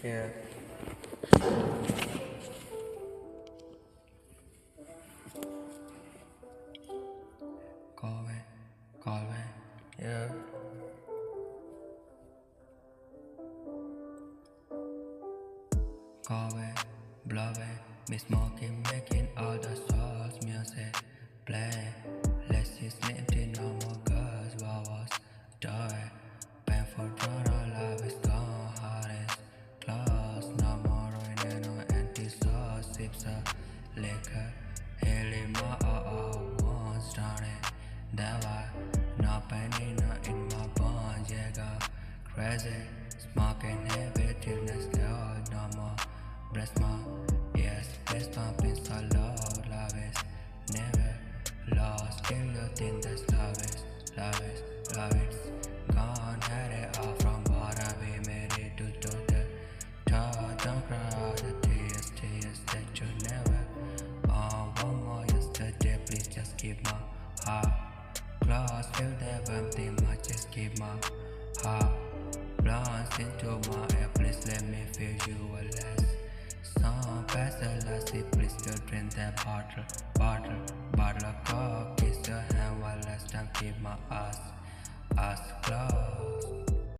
Yeah. Call me, call me. Yeah. Call me, blow me. Me smoking, making all the souls music play. Let's just name the no more girls, what was die. Painful drama, love is gone, heart is closed. No more ruining no anti-sauce, sips of liquor. Healing my wounds, drowning. That why, no pain in my bones, yeah, go crazy. Smoking heavy till the slow, no more. Breast my yes, breast pumping so low. Love is never lost. Till you think that's love is, love is, love is gone. Had it all from bottom, we made it to the top. Don't cry the tears that you never. One more yesterday, please just keep my heart close. Feel that empty, much just keep my heart plunged into my air. Please let me feel you a less. Some pass the lassie, please don't drink that bottle of coke. Kiss your hand while last time keep my eyes closed.